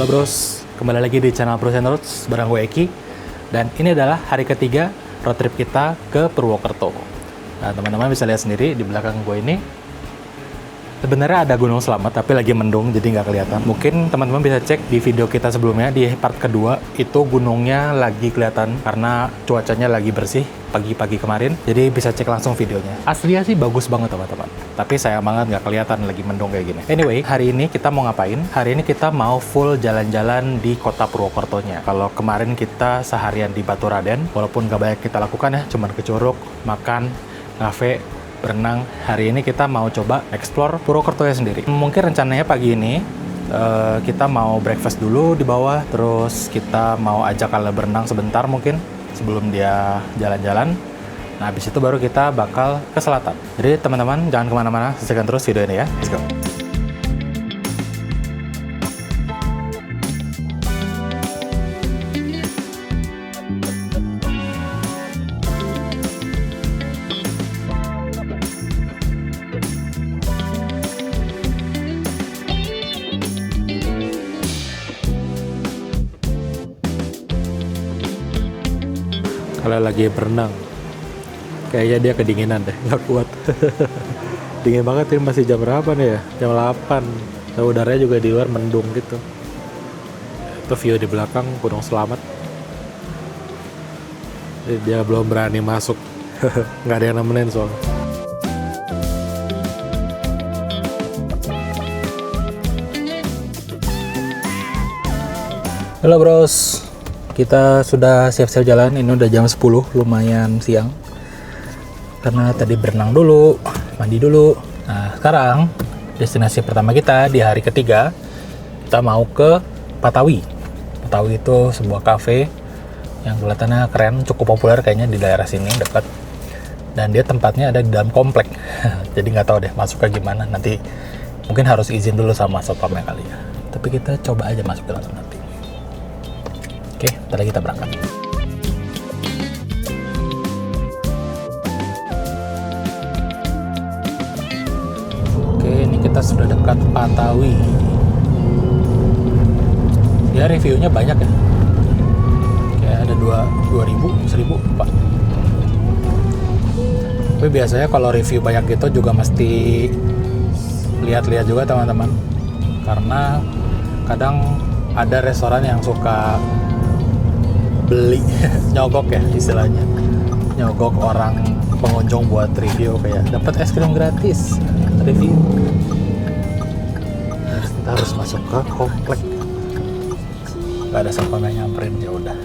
Halo bros, kembali lagi di channel Bros and Roots bareng gue Eki. Dan ini adalah hari ketiga road trip kita ke Purwokerto. Nah teman-teman bisa lihat sendiri di belakang gue ini sebenarnya ada Gunung Slamet, tapi lagi mendung jadi nggak kelihatan. Mungkin teman-teman bisa cek di video kita sebelumnya, di part kedua itu gunungnya lagi kelihatan karena cuacanya lagi bersih pagi-pagi kemarin. Jadi bisa cek langsung videonya. Aslinya sih bagus banget teman-teman. Tapi sayang banget nggak kelihatan lagi mendung kayak gini. Anyway, hari ini kita mau ngapain? Hari ini kita mau full jalan-jalan di kota Purwokertonya. Kalau kemarin kita seharian di Baturaden, walaupun nggak banyak kita lakukan ya, cuman ke Curug, makan, kafe, berenang. Hari ini kita mau coba explore Purwokertonya sendiri. Mungkin rencananya pagi ini kita mau breakfast dulu di bawah, terus kita mau ajak Kala berenang sebentar mungkin sebelum dia jalan-jalan. Nah, habis itu baru kita bakal ke selatan. Jadi teman-teman jangan kemana-mana, saksikan terus video ini ya. Let's go. Kalau lagi berenang, kayaknya dia kedinginan deh, nggak kuat. Dingin banget ini, masih jam berapa nih ya? Jam 8. Nah, udaranya juga di luar mendung gitu. Itu view di belakang Gunung Slamet. Dia belum berani masuk. Nggak ada yang nemenin soalnya. Halo bros, kita sudah siap-siap jalan. Ini udah jam 10, lumayan siang. Karena tadi berenang dulu, mandi dulu. Nah, sekarang destinasi pertama kita di hari ketiga, kita mau ke Patawi. Patawi itu sebuah cafe yang kelihatannya keren, cukup populer kayaknya di daerah sini dekat. Dan dia tempatnya ada di dalam komplek. Jadi nggak tahu deh masuknya gimana. Nanti mungkin harus izin dulu sama satpamnya kali ya. Tapi kita coba aja masuk ke dalam nanti. Oke, ntar lagi kita berangkat. Oke, ini kita sudah dekat Patawi. Ya, reviewnya banyak ya. Kayak ada 2.000, 1.000, Pak. Tapi biasanya kalau review banyak gitu juga mesti lihat-lihat juga teman-teman. Karena kadang ada restoran yang suka beli nyogok ya istilahnya, nyogok orang pengunjung buat review, kayak dapat es krim gratis review. Kita harus masuk ke komplek, nggak ada siapa yang nyamperin, ya udah.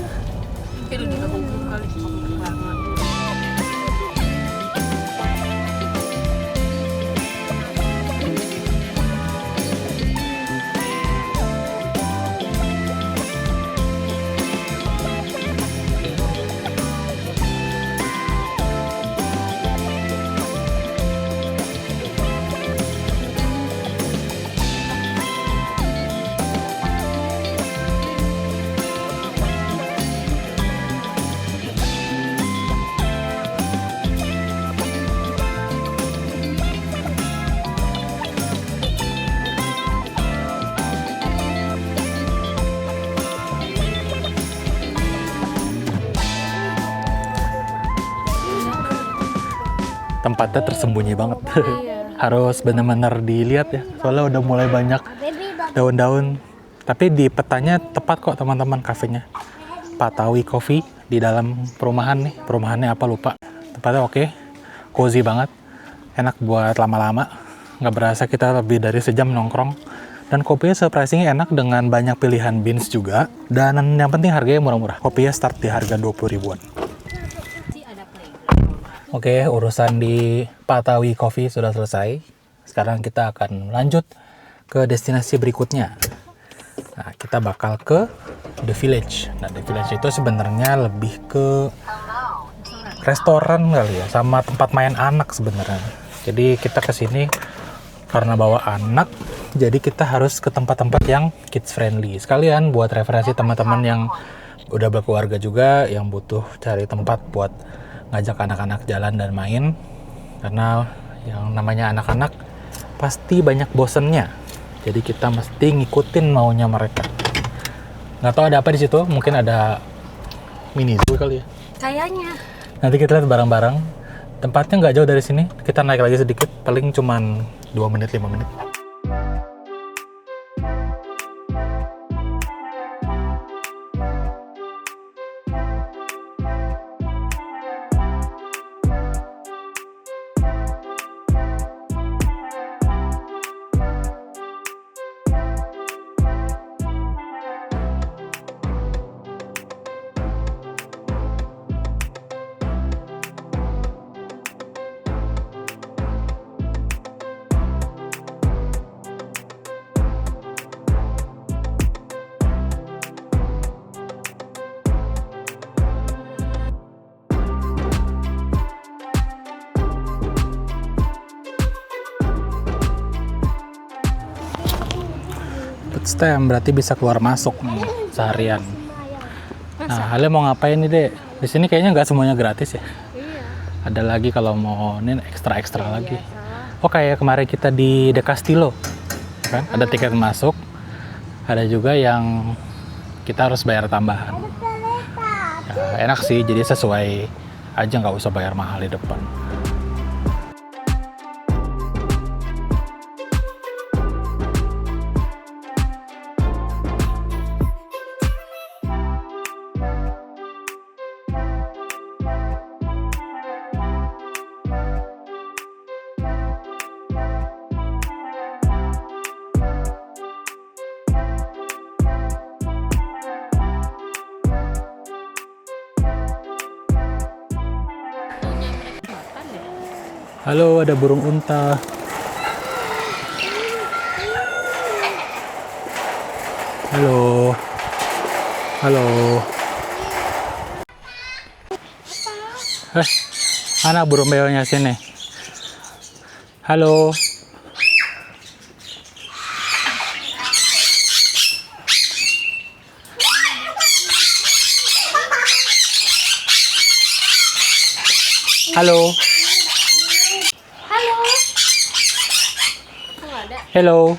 Tempatnya tersembunyi banget. Harus benar-benar dilihat ya, soalnya udah mulai banyak daun-daun. Tapi di petanya tepat kok teman-teman kafenya. Patawi Coffee di dalam perumahan nih. Perumahannya apa lupa. Tempatnya oke, cozy banget, enak buat lama-lama. Nggak berasa kita lebih dari sejam nongkrong. Dan kopinya surprisingly enak dengan banyak pilihan beans juga. Dan yang penting harganya murah-murah. Kopinya start di harga 20 ribuan. Oke, urusan di Patawi Coffee sudah selesai. Sekarang kita akan lanjut ke destinasi berikutnya. Nah, kita bakal ke The Village. Nah, The Village itu sebenarnya lebih ke restoran kali ya, sama tempat main anak sebenarnya. Jadi kita kesini karena bawa anak, jadi kita harus ke tempat-tempat yang kids friendly. Sekalian buat referensi teman-teman yang udah berkeluarga juga, yang butuh cari tempat buat ngajak anak-anak jalan dan main. Karena yang namanya anak-anak pasti banyak bosennya. Jadi kita mesti ngikutin maunya mereka. Nggak tahu ada apa di situ, mungkin ada mini zoo kali ya. Kayaknya. Nanti kita lihat bareng-bareng. Tempatnya nggak jauh dari sini. Kita naik lagi sedikit, paling cuman 2 menit, 5 menit. Stem berarti bisa keluar masuk nih seharian. Nah, kalian mau ngapain nih, Dek? Di sini kayaknya nggak semuanya gratis ya. Iya. Ada lagi kalau mau ini ekstra lagi. Oh, kayak kemarin kita di The Castillo, kan? Ada tiket masuk. Ada juga yang kita harus bayar tambahan. Ya, enak sih, jadi sesuai aja, nggak usah bayar mahal di depan. Halo, ada burung unta. Halo. Halo. Mana burung beonya sini? Halo. Halo. Hello. Halo.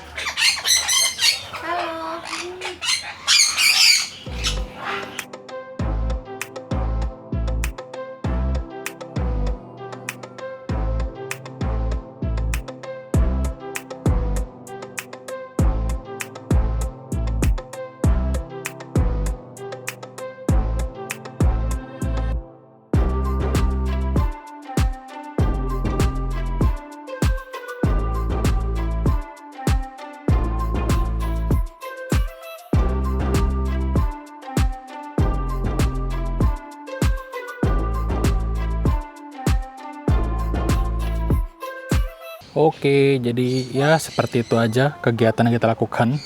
Oke, jadi ya seperti itu aja kegiatan yang kita lakukan.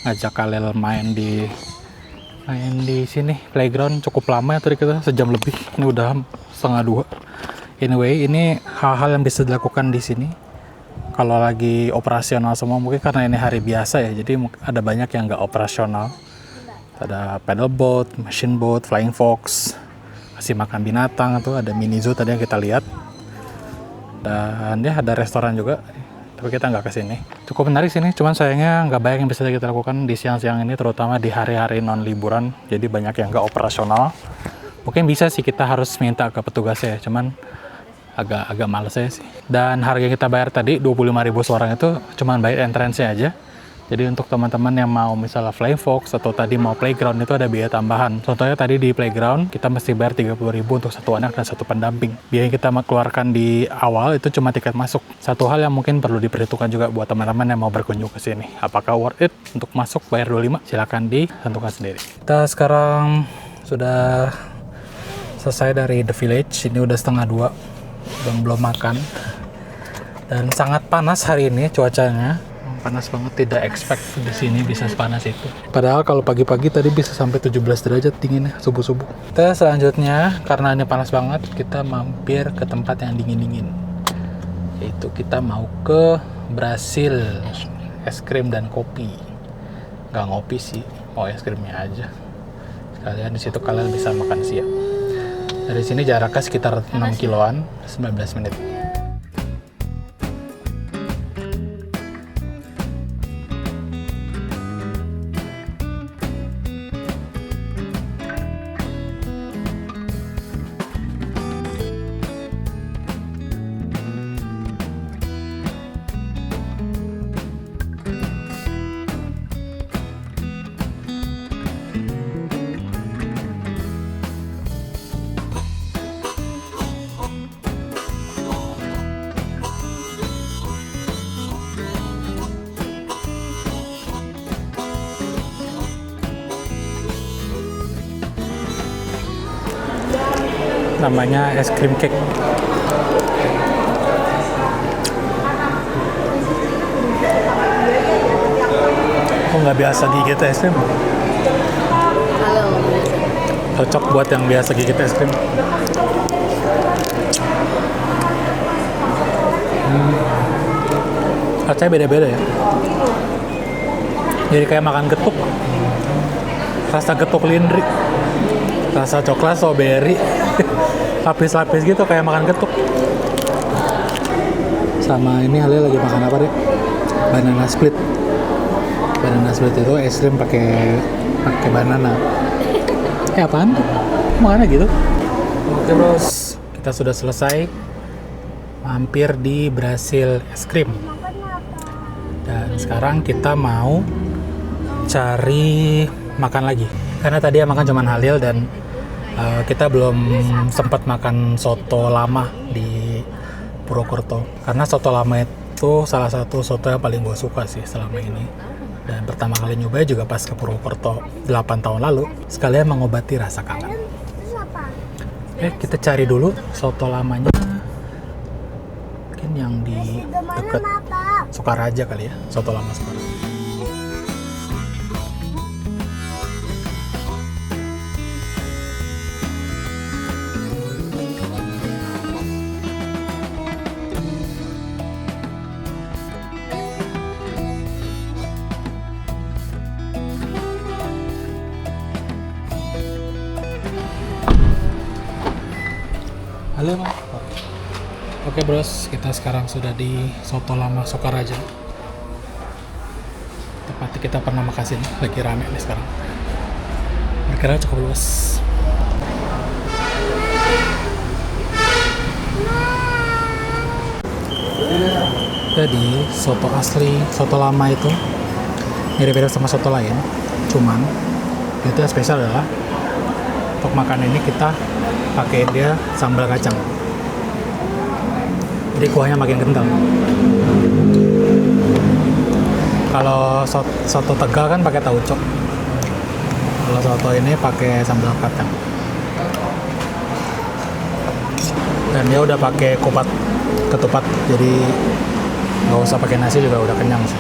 Ngajak kalian main di sini playground cukup lama ya, tadi kita sejam lebih. Ini udah 1:30. Anyway, ini hal-hal yang bisa dilakukan di sini. Kalau lagi operasional semua, mungkin karena ini hari biasa ya, jadi ada banyak yang nggak operasional. Ada paddle boat, machine boat, flying fox, kasih makan binatang, tuh ada mini zoo tadi yang kita lihat. Dan ya ada restoran juga, tapi kita nggak ke sini. Cukup menarik sini, cuman sayangnya nggak banyak yang bisa kita lakukan di siang-siang ini, terutama di hari-hari non liburan. Jadi banyak yang nggak operasional. Mungkin bisa sih kita harus minta ke petugasnya, cuman agak males ya sih. Dan harga yang kita bayar tadi 25.000 seorang itu cuman bayar entrance-nya aja. Jadi untuk teman-teman yang mau misalnya flying fox atau tadi mau playground itu ada biaya tambahan. Contohnya tadi di playground kita mesti bayar 30.000 untuk satu anak dan satu pendamping. Biaya yang kita keluarkan di awal itu cuma tiket masuk. Satu hal yang mungkin perlu diperhitungkan juga buat teman-teman yang mau berkunjung ke sini. Apakah worth it untuk masuk bayar 25? Silakan ditentukan sendiri. Kita sekarang sudah selesai dari The Village. Ini udah 1:30 dan belum makan. Dan sangat panas hari ini cuacanya. Panas banget, tidak expect di sini bisa sepanas itu. Padahal kalau pagi-pagi tadi bisa sampai 17 derajat dinginnya subuh-subuh. Kita selanjutnya karena ini panas banget, kita mampir ke tempat yang dingin-dingin. Yaitu kita mau ke Brasil, es krim dan kopi. Nggak ngopi sih, mau es krimnya aja. Sekalian di situ kalian bisa makan siang. Dari sini jaraknya sekitar 6 kiloan, 19 menit. namanya es krim cake. Aku nggak biasa gigit es krim. Halo. Cocok buat yang biasa gigit es krim. Rasanya beda-beda ya. Jadi kayak makan getuk. Rasa getuk lindri. Rasa coklat strawberry. Lapis-lapis gitu kayak makan getuk. Sama ini Halil lagi makan apa deh? Banana split. Banana split itu es krim pakai banana. Apaan tuh? Mana gitu? Oke bros, kita sudah selesai mampir di Brazil es krim. Dan sekarang kita mau cari makan lagi. Karena tadi yang makan cuman Halil dan kita belum sempat makan soto lama di Purwokerto. Karena soto lama itu salah satu soto yang paling gue suka sih selama ini. Dan pertama kali nyoba juga pas ke Purwokerto 8 tahun lalu. Sekalian mengobati rasa kangen. Kita cari dulu soto lamanya. Mungkin yang di deket Sukaraja kali ya, soto lama Sukaraja. Halo, Mas. Oke, bros, kita sekarang sudah di Soto Lama Sukaraja. Tepatnya kita pernah makan sini, lagi rame nih sekarang. Harganya cukup luas. Jadi, soto asli, soto lama itu mirip-mirip sama soto lain. Cuman, itu yang spesial adalah untuk makan ini kita pakai dia sambal kacang. Jadi kuahnya makin kental. Kalau soto Tegal kan pakai tauco. Kalau soto ini pakai sambal kacang. Dan dia udah pakai ketupat, jadi nggak usah pakai nasi juga udah kenyang sih.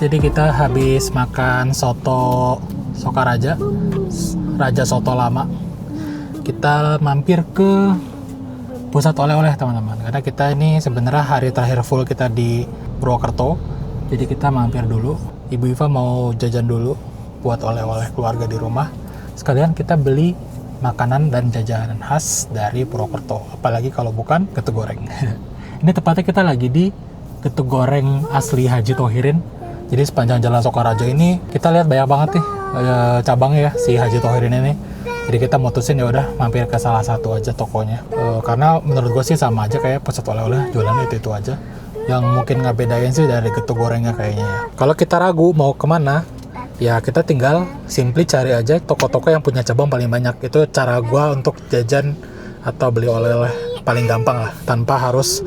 Jadi kita habis makan soto Sukaraja, Raja Soto Lama. Kita mampir ke pusat oleh-oleh teman-teman. Karena kita ini sebenarnya hari terakhir full kita di Purwokerto. Jadi kita mampir dulu. Ibu Iva mau jajan dulu buat oleh-oleh keluarga di rumah. Sekalian kita beli makanan dan jajanan khas dari Purwokerto. Apalagi kalau bukan getuk goreng. Ini tepatnya kita lagi di getuk goreng asli Haji Tohirin. Jadi sepanjang jalan Sukaraja ini kita lihat banyak banget nih cabangnya ya si Haji Tohirin ini. Jadi kita mutusin ya udah mampir ke salah satu aja tokonya. Karena menurut gue sih sama aja kayak pusat oleh-oleh jualannya itu aja. Yang mungkin ngebedain sih dari getuk gorengnya kayaknya ya. Kalau kita ragu mau kemana, ya kita tinggal simply cari aja toko-toko yang punya cabang paling banyak. Itu cara gue untuk jajan atau beli oleh-oleh paling gampang lah, tanpa harus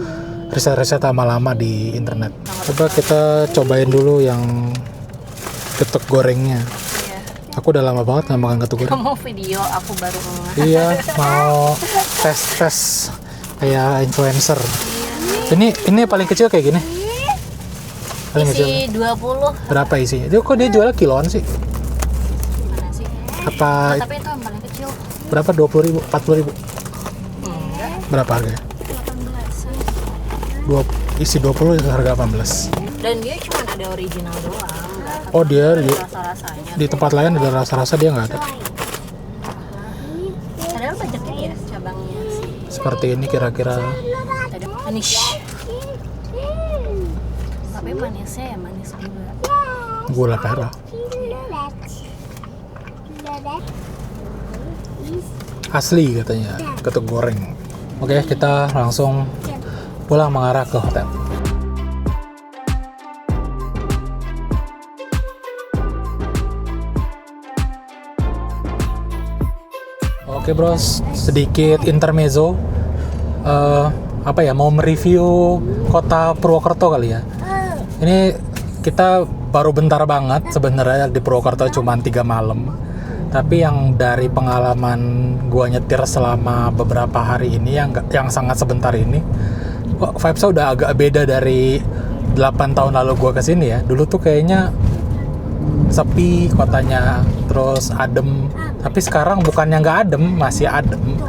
riset-riset lama-lama di internet. Coba kita cobain dulu yang getuk gorengnya. Iya. Aku udah lama banget nggak makan getuk goreng. Kamu video aku baru Iya, mau tes kayak influencer. Ini paling kecil kayak gini. Paling kecil. isi 20. Berapa isinya? Itu kok dia jualnya kiloan sih? Mana sih? Apa Tapi itu yang paling kecil. berapa? 20.000, 40.000. Enggak. Berapa harganya? 18. Isi 20 harga 18. Dan dia cuma ada original doang, Oh, dia rasa-rasanya. di tempat lain ada rasa-rasa, dia nggak ada. Padahal banyak ya cabangnya sih. Seperti ini kira-kira. Ada manis. Tapi manisnya ya manis juga. Gula merah. Asli katanya, ketuk goreng. Oke, kita langsung pulang mengarah ke hotel. Oke bros, sedikit intermezzo. Apa ya, mau mereview kota Purwokerto kali ya. Ini kita baru bentar banget sebenarnya di Purwokerto, cuma 3 malam. Tapi yang dari pengalaman gua nyetir selama beberapa hari ini, yang sangat sebentar ini, vibes-nya udah agak beda dari 8 tahun lalu gua kesini ya. Dulu tuh kayaknya sepi kotanya, terus adem. Tapi sekarang bukannya nggak adem, masih adem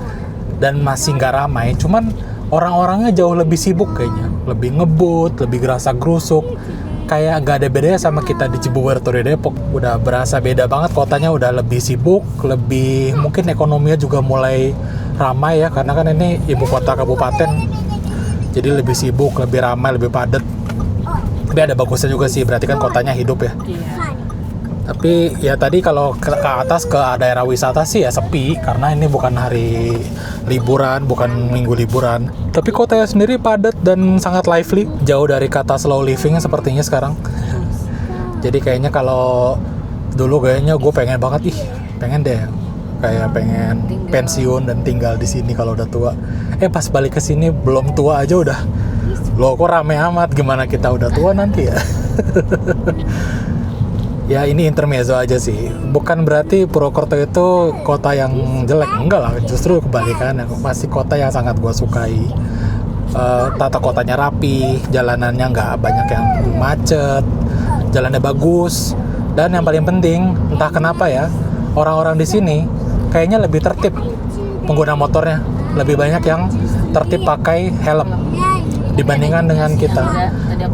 dan masih nggak ramai. Cuman orang-orangnya jauh lebih sibuk kayaknya, lebih ngebut, lebih gerasa gerusuk. Kayak nggak ada bedanya sama kita di Cibubur atau di Depok. Udah berasa beda banget, kotanya udah lebih sibuk, lebih mungkin ekonominya juga mulai ramai ya, karena kan ini ibu kota kabupaten. Jadi lebih sibuk, lebih ramai, lebih padat. Tapi ada bagusnya juga sih, berarti kan kotanya hidup ya. Tapi ya tadi kalau ke atas ke daerah wisata sih ya sepi, karena ini bukan hari liburan, bukan minggu liburan. Tapi kotanya sendiri padat dan sangat lively, jauh dari kata slow living sepertinya sekarang. Jadi kayaknya kalau dulu kayaknya gue pengen banget, pengen deh kayak pengen pensiun dan tinggal di sini kalau udah tua. Pas balik ke sini belum tua aja udah, loh kok rame amat, gimana kita udah tua nanti ya. Ya ini intermezzo aja sih, bukan berarti Purwokerto itu kota yang jelek, enggak lah, justru kebalikannya, masih kota yang sangat gue sukai. Tata kotanya rapi, jalanannya nggak banyak yang macet, jalannya bagus, dan yang paling penting, entah kenapa ya, orang-orang di sini kayaknya lebih tertib pengguna motornya, lebih banyak yang tertib pakai helm dibandingkan dengan kita.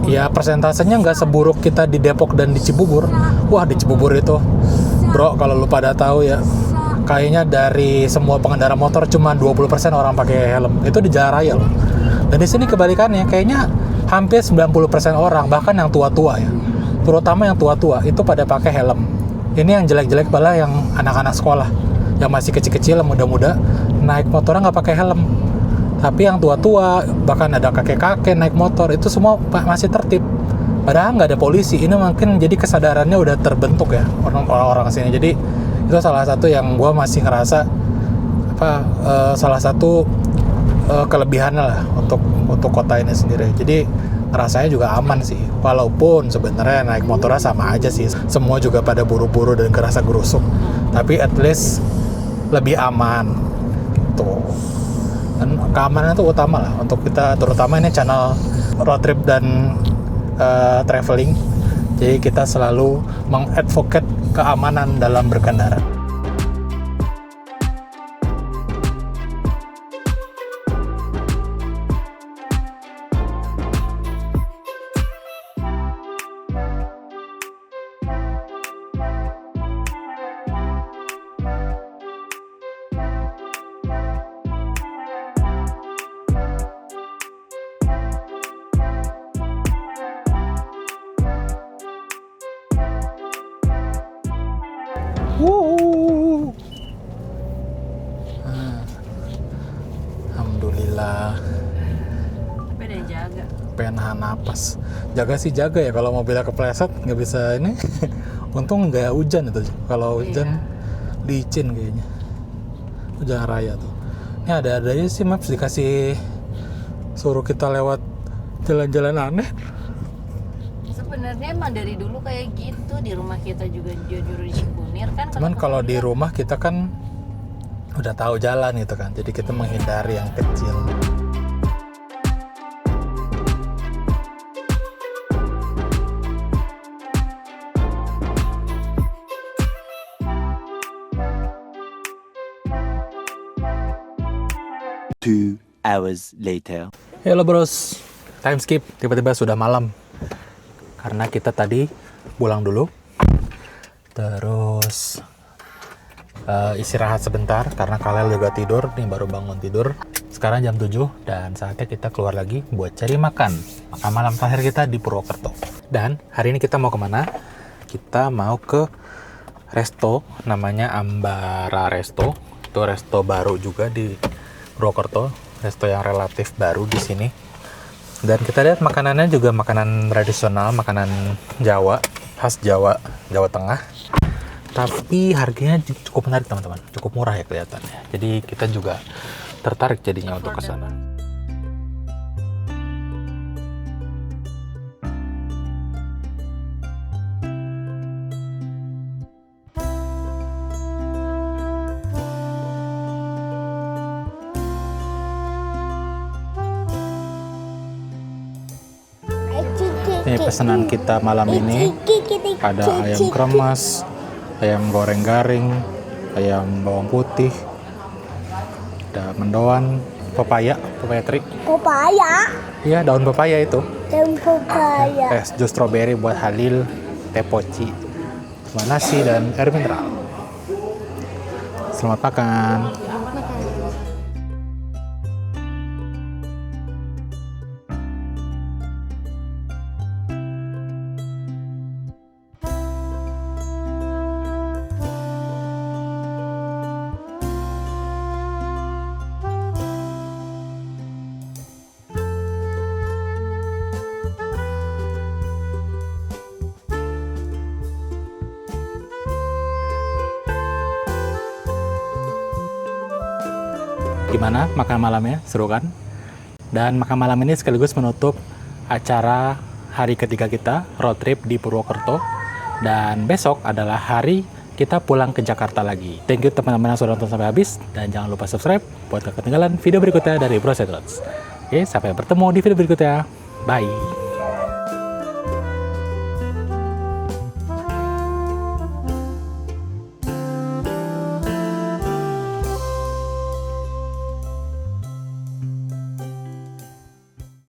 Ya persentasenya nggak seburuk kita di Depok dan di Cibubur. Wah, di Cibubur itu bro, kalau lu pada tahu ya, kayaknya dari semua pengendara motor cuma 20% orang pakai helm. Itu di jalan raya loh. Dan di sini kebalikannya, kayaknya hampir 90% orang, bahkan yang tua-tua ya, terutama yang tua-tua itu pada pakai helm. Ini yang jelek-jelek malah yang anak-anak sekolah, yang masih kecil-kecil, muda-muda, naik motornya nggak pakai helm. Tapi yang tua-tua, bahkan ada kakek-kakek naik motor, itu semua masih tertib. Padahal nggak ada polisi. Ini mungkin jadi kesadarannya udah terbentuk ya orang-orang sini. Jadi itu salah satu yang gue masih ngerasa salah satu kelebihannya lah untuk kota ini sendiri. Jadi ngerasanya juga aman sih. Walaupun sebenarnya naik motornya sama aja sih. Semua juga pada buru-buru dan gerasa gerusuk. Tapi at least lebih aman. Tuh. Dan keamanan itu utama lah untuk kita, terutama ini channel road trip dan traveling. Jadi kita selalu mengadvocate keamanan dalam berkendara. Alhamdulillah. Tapi ada yang jaga. Pengen nahan napas. Jaga sih jaga ya, kalau mobilnya kepleset nggak bisa ini. Untung nggak hujan itu. Kalau hujan licin kayaknya. Jalan raya tuh. Ini ada aja sih maps dikasih suruh kita lewat jalan-jalan aneh. Sebenarnya emang dari dulu kayak gitu, di rumah kita juga jujur di Cikunir kan. Cuman kalau di rumah kita kan udah tahu jalan gitu kan, jadi kita menghindari yang kecil. Two hours later. Halo bros, time skip, tiba-tiba sudah malam. Karena kita tadi pulang dulu. Terus istirahat sebentar karena Kalel juga tidur, nih baru bangun tidur. Sekarang jam 7 dan saatnya kita keluar lagi buat cari makan malam terakhir kita di Purwokerto. Dan hari ini kita mau kemana? Kita mau ke resto, namanya Ambara Resto. Itu resto baru juga di Purwokerto, resto yang relatif baru di sini. Dan kita lihat makanannya juga makanan tradisional, makanan Jawa, khas Jawa, Jawa Tengah. Tapi harganya cukup menarik teman-teman, cukup murah ya kelihatannya. Jadi kita juga tertarik jadinya untuk ke sana. Ini pesanan kita malam ini, ada ayam kremes, ayam goreng garing, ayam bawang putih, ada mendoan, pepaya teri. Pepaya. Iya, daun pepaya itu. Dan pepaya. Jus strawberry buat Halil, teh poci, sama nasi dan air mineral. Selamat makan. Gimana makan malamnya? Seru kan? Dan makan malam ini sekaligus menutup acara hari ketiga kita road trip di Purwokerto. Dan besok adalah hari kita pulang ke Jakarta lagi. Thank you teman-teman yang sudah nonton sampai habis. Dan jangan lupa subscribe buat gak ketinggalan video berikutnya dari Bro Set Roads. Oke, sampai bertemu di video berikutnya. Bye!